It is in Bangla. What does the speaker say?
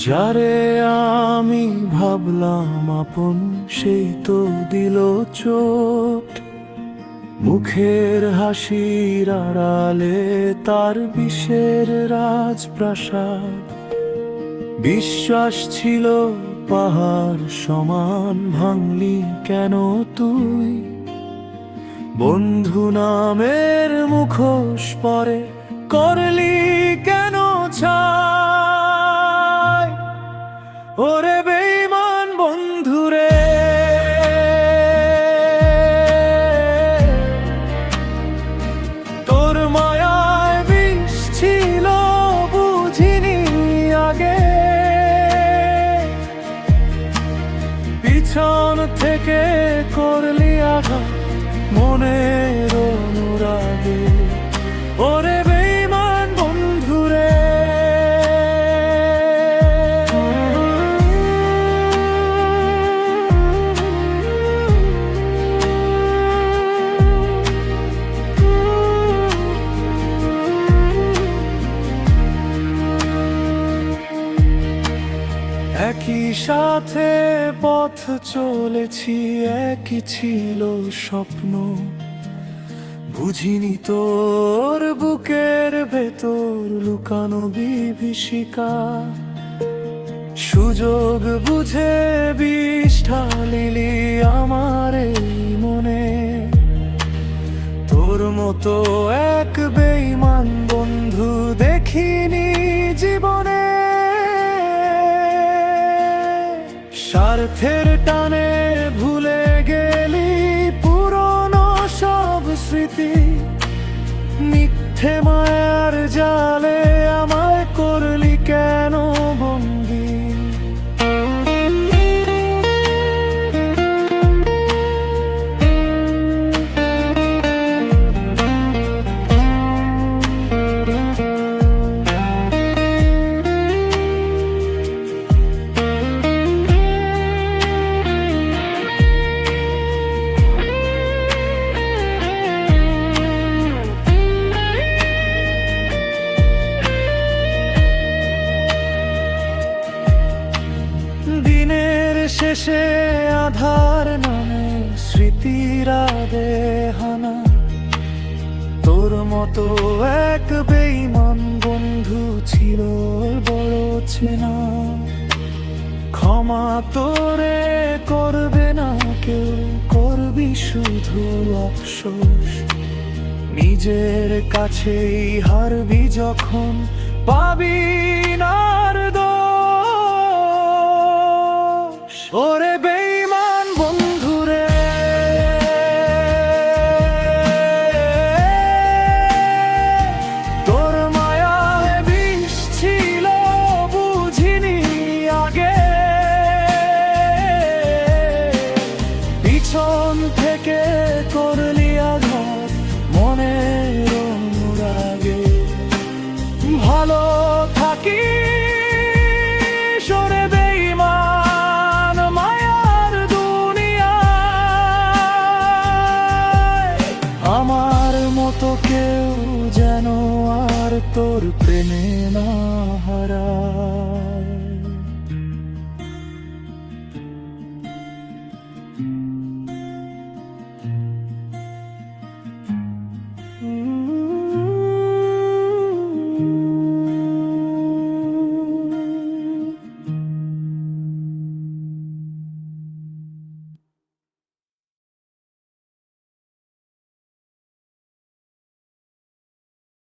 যারে আমি ভাবলাম আপন, সেই তো দিল চোট। মুখের হাসির আড়ালে তার বিষের রাজপ্রাসাদ। বিশ্বাস ছিল পাহাড় সমান, ভাঙলি কেন তুই? বন্ধু নামের মুখোশ পরে করলি কেন ছাই? ওরে বেঈমান বন্ধুরে, তোর মায়ায় বিষ ছিল বুঝিনি আগে। পিছন থেকে করলি আঘাত মনের অনুরাগে। ওরে বেঈমান বন্ধুরে, একই সাথে পথ চলেছি, একই ছিল স্বপ্ন। বুঝিনি তোর বুকের ভেতর লুকানো বিভীষিকা। সুযোগ বুঝে বিষ ঢালিলি আমার এই মনে। তোর মতো এক বেঈমান বন্ধু দেখিনি জীবনে। স্বার্থের টানে ভুলে গেলি পুরনো সব স্মৃতি। মিথ্যে মায়ার জালে আমায় করলি কেন বন্দী? দিনের শেষে আধার নামে স্মৃতিরা দেহানা। তোর মতো এক বেঈমান বন্ধু ছিল বড় চেনা। ক্ষমা তোরে করবে না কেউ, করবি শুধু আফসোস। নিজের কাছেই হারবি যখন পাবি না আর দোষ। ওরে বেঈমান বন্ধুরে, তোর মায়ায় বিষ ছিল বুঝিনি আগে। পিছন থেকে করলি আঘাত মনের অনুরাগে। ভালো থাকি সরে বেঈমান মায়ার দুনিয়ায়। আমার মতো কেউ যেন আর তোর প্রেমে না হারায়।